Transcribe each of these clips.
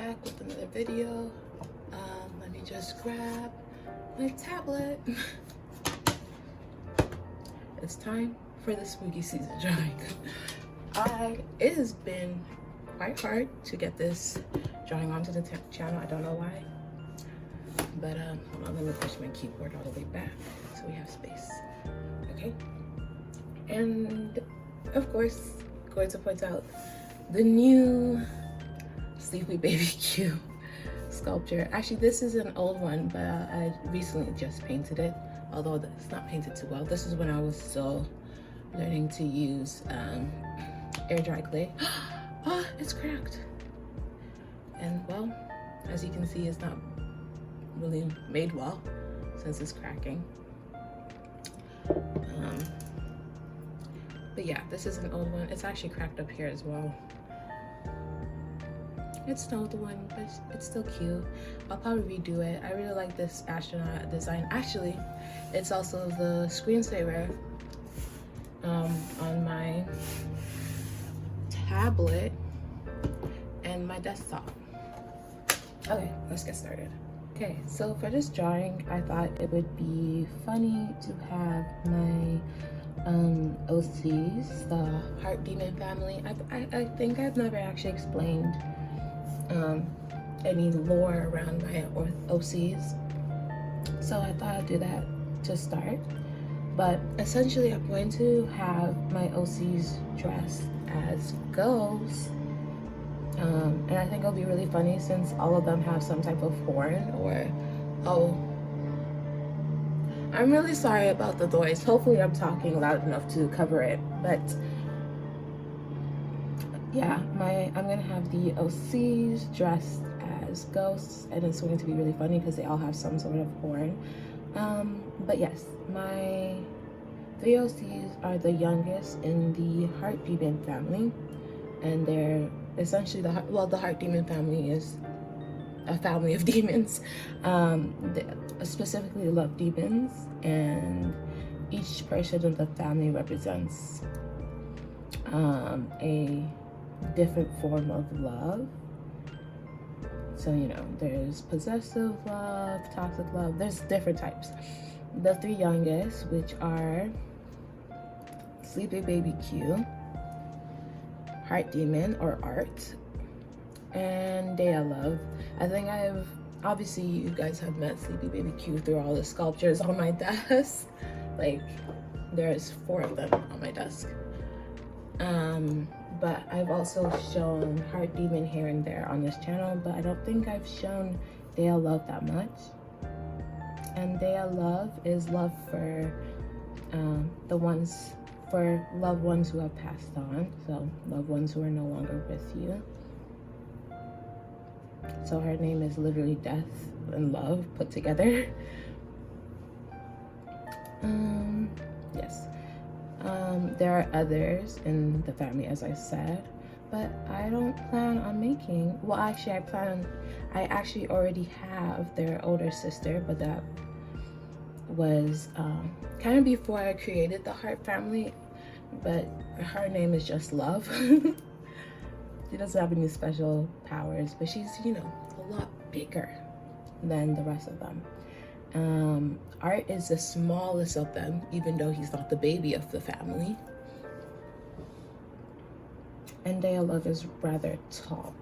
back with another video. Let me just grab my tablet. It's time for the spooky season drawing. It has been quite hard to get this drawing onto the channel. I don't know why, but hold on, let me push my keyboard all the way back so we have space. Okay, and of course, going to point out the new Sleepy Baby Q sculpture. Actually, this is an old one, but I recently just painted it, although it's not painted too well. This is when I was still learning to use air dry clay. Oh, it's cracked. And well, as you can see, it's not really made well since it's cracking. But yeah, this is an old one. It's actually cracked up here as well. It's an old one, but it's still cute. I'll probably redo it. I really like this astronaut design. Actually, it's also the screensaver on my tablet and my desktop. Okay, let's get started. Okay, so for this drawing, I thought it would be funny to have my OCs, the heart demon family. I think I've never actually explained any lore around my OCs, so I thought I'd do that to start. But essentially, I'm going to have my OCs dressed as ghosts, and I think it'll be really funny since all of them have some type of horn or I'm really sorry about the noise. Hopefully I'm talking loud enough to cover it, but yeah, I'm gonna have the OCs dressed as ghosts, and it's going to be really funny because they all have some sort of horn. But yes, my 3 OCs are the youngest in the heart demon family, and they're essentially the heart demon family is a family of demons. They specifically love demons, and each person in the family represents a different form of love. So, you know, there's possessive love, toxic love, there's different types. The 3 youngest, which are Sleepy Baby Q, Heart Demon or Art, and Dea Love. I think obviously you guys have met Sleepy Baby Q through all the sculptures on my desk. Like, there's 4 of them on my desk. But I've also shown Heart Demon here and there on this channel, but I don't think I've shown Dea Love that much. And Dea Love is love for for loved ones who have passed on, so loved ones who are no longer with you. So her name is literally death and love put together. Yes. There are others in the family, as I said, but I don't plan on making, well, actually I actually already have their older sister, but that was kind of before I created the heart family, but her name is just Love. She doesn't have any special powers, but she's, you know, a lot bigger than the rest of them. Art is the smallest of them, even though he's not the baby of the family. And Dea Love is rather tall.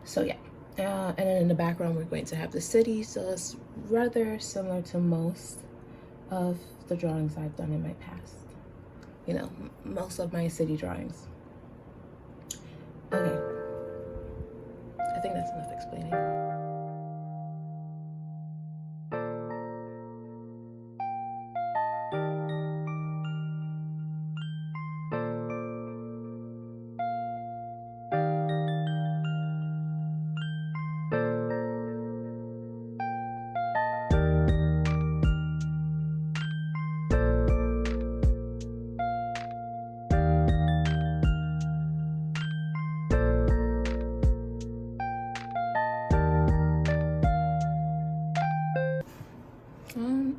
So yeah, and then in the background we're going to have the city, so it's rather similar to most of the drawings I've done in my past. You know, most of my city drawings. Okay, I think that's enough explaining.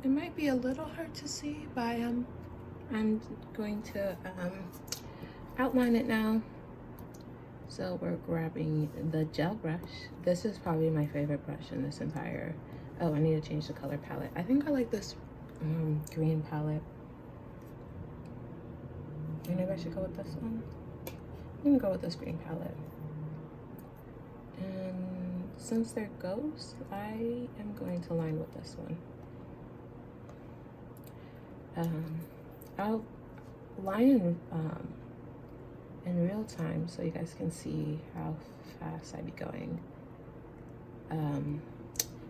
It might be a little hard to see, but I'm going to outline it now So we're grabbing the gel brush. This is probably my favorite brush in this entire, oh, I need to change the color palette. I think I like this green palette. Maybe I should go with this one. I'm gonna go with this green palette. And since they're ghosts, I am going to line with this one. I'll line in real time so you guys can see how fast I be going.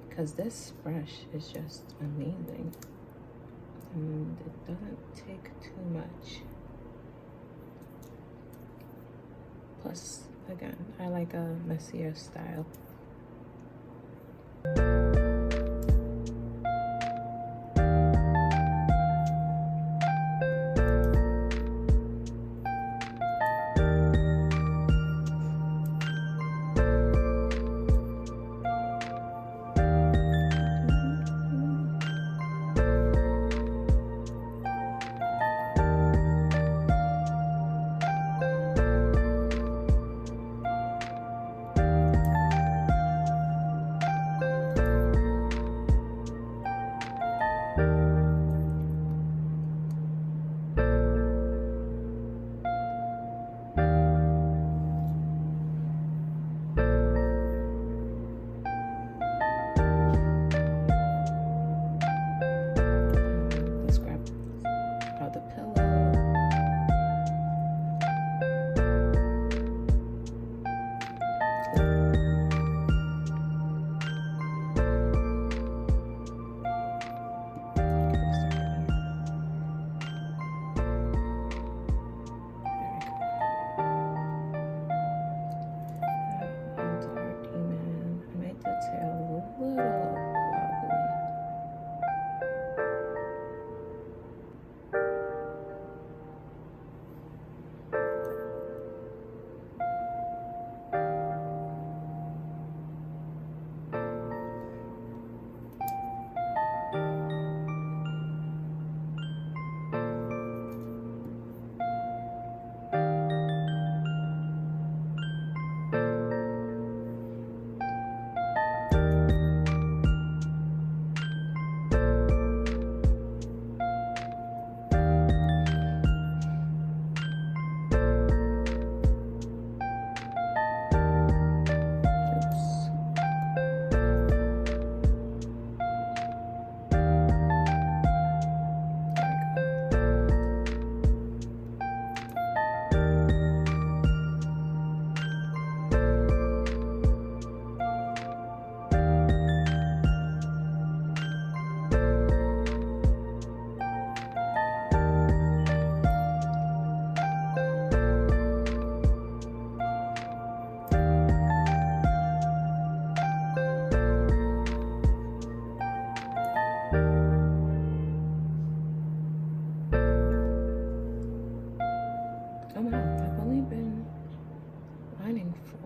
Because this brush is just amazing. And it doesn't take too much. Plus, again, I like a messier style.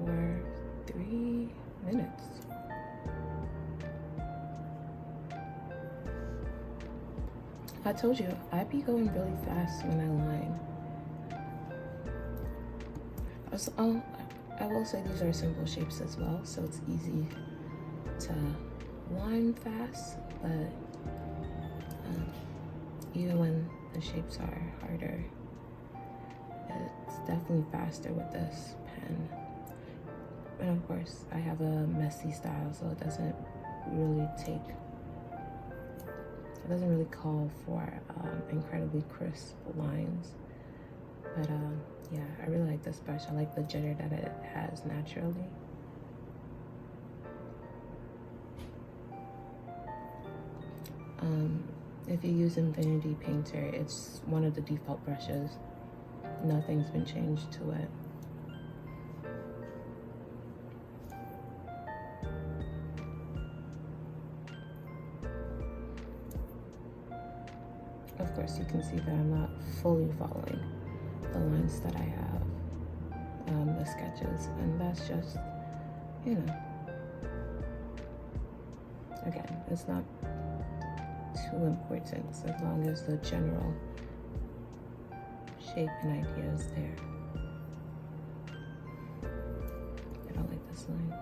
For 3 minutes. I told you, I be going really fast when I line. Also, I will say these are simple shapes as well, so it's easy to line fast, but even when the shapes are harder, it's definitely faster with this pen. And of course, I have a messy style, so it doesn't really call for incredibly crisp lines. But yeah, I really like this brush. I like the jitter that it has naturally. If you use Infinity Painter, it's one of the default brushes. Nothing's been changed to it. Of course, you can see that I'm not fully following the lines that I have, the sketches, and that's just, you know, again, it's not too important as long as the general shape and idea is there. this line.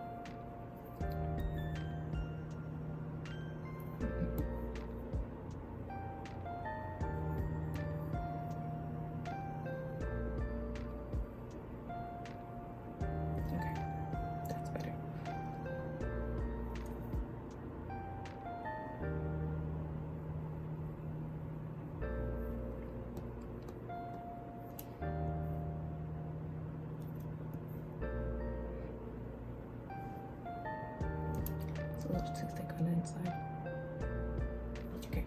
Okay, that's better. It's a little too thick on the inside. Okay.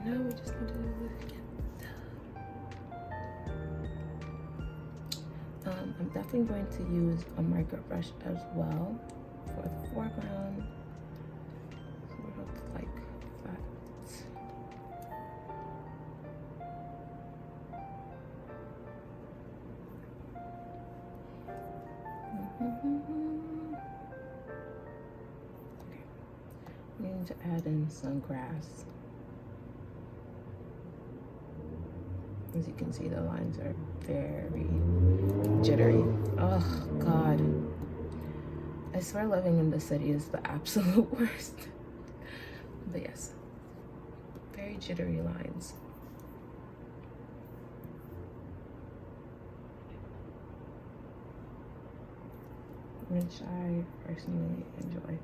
Now we just need to I'm definitely going to use a micro brush as well for the foreground. Sort of like that. Okay. We need to add in some grass. As you can see, the lines are very jittery. Oh God. I swear living in the city is the absolute worst. But yes, very jittery lines. Which I personally enjoy.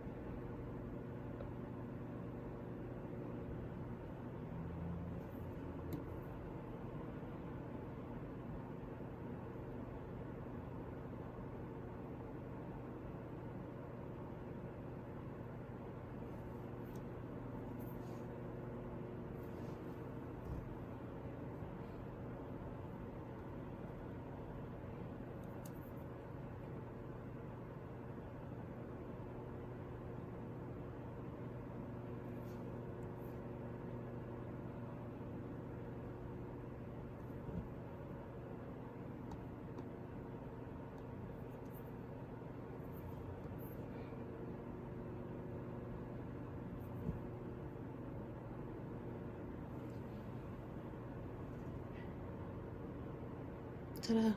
Ta-da!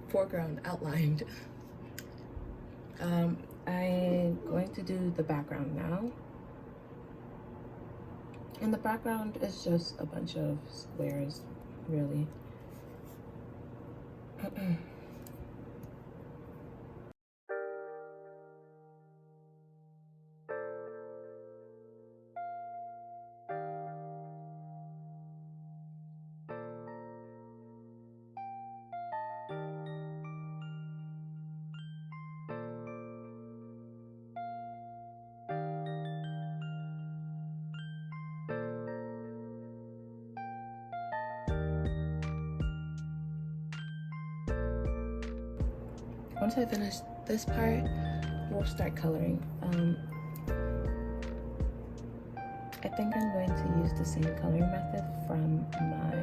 Foreground outlined. I'm going to do the background now. And the background is just a bunch of squares, really. Once I finish this part, we'll start coloring. I think I'm going to use the same coloring method from my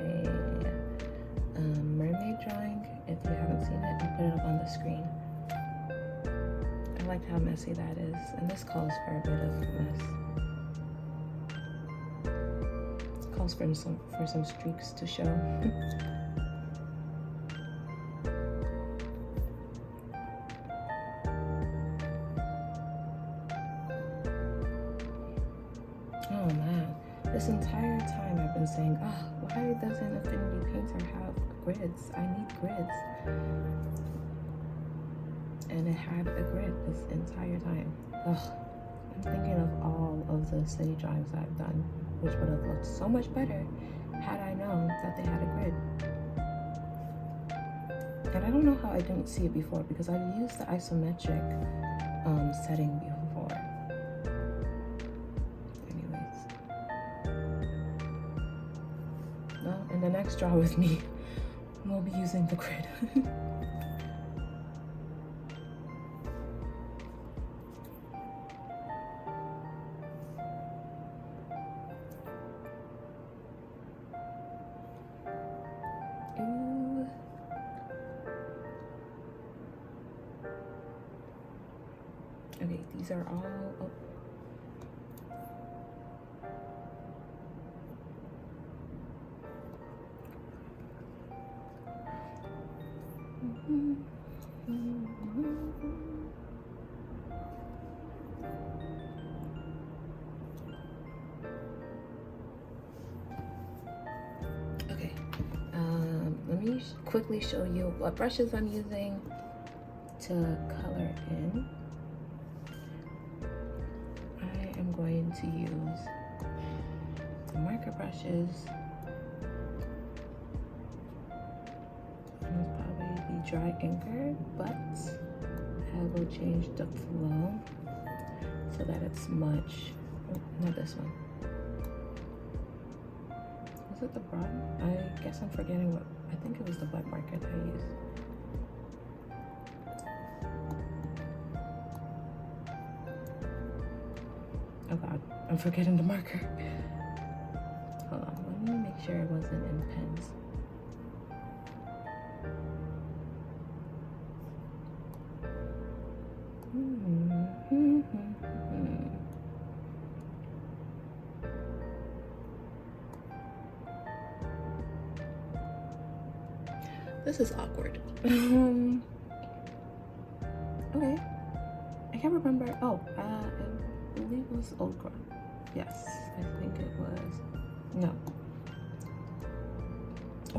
mermaid drawing. If you haven't seen it, I'll put it up on the screen. I like how messy that is, and this calls for a bit of mess. It calls for some streaks to show. Oh man, this entire time I've been saying, oh, why doesn't Affinity Painter have grids? I need grids. And it had a grid this entire time. Ugh, I'm thinking of all of the city drawings I've done, which would have looked so much better had I known that they had a grid. And I don't know how I didn't see it before, because I've used the isometric setting before. Well, in the next draw with me, we'll be using the grid. Ooh. Okay, these are all... Oh. Okay, let me quickly show you what brushes I'm using to color in. I am going to use the marker brushes. And it's probably the dry inker, but I will change the flow so that it's much, not this one. Is it the broad? I guess I'm forgetting what, I think it was the wet marker that I used. Oh God, I'm forgetting the marker. Hold on, let me make sure it wasn't in pens. This is awkward. Okay, I can't remember. Oh, I believe it was Old Girl. Yes, I think it was. No.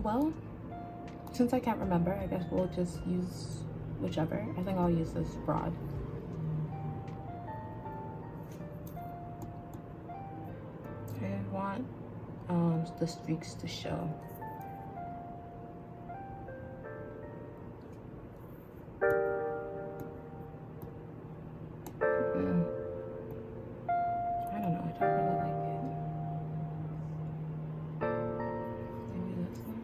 Well, since I can't remember, I guess we'll just use whichever. I think I'll use this broad. I want the streaks to show. I don't know, I don't really like it. Maybe this one.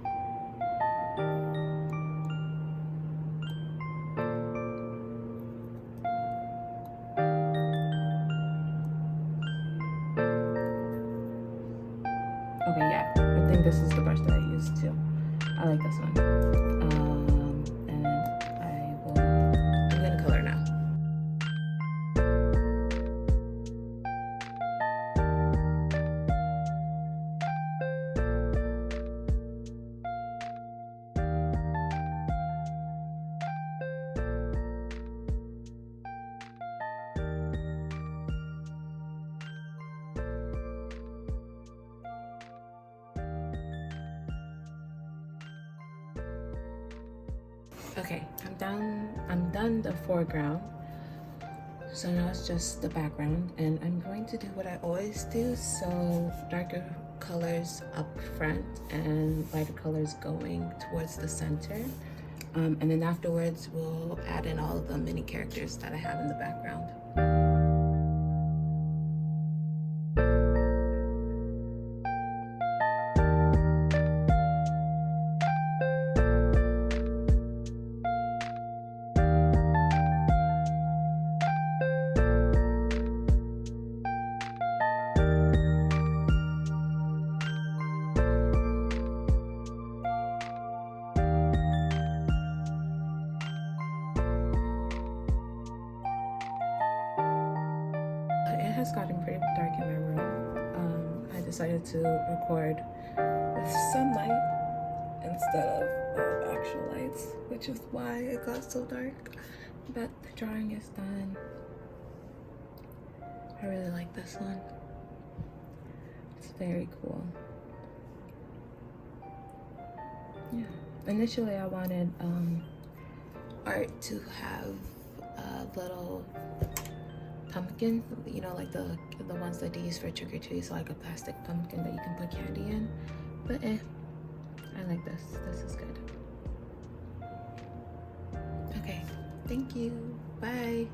Okay, yeah, I think this is the brush that I used too. I like this one. And I'm gonna color now. Okay, I'm done the foreground. So now it's just the background, and I'm going to do what I always do. So darker colors up front and lighter colors going towards the center. And then afterwards, we'll add in all of the mini characters that I have in the background. It has gotten pretty dark in my room. I decided to record with sunlight instead of actual lights, which is why it got so dark. But the drawing is done. I really like this one. It's very cool. Yeah. Initially, I wanted art to have a little pumpkin, you know, like the ones that they use for trick or treat, so like a plastic pumpkin that you can put candy in. But I like this. This is good. Okay, thank you. Bye.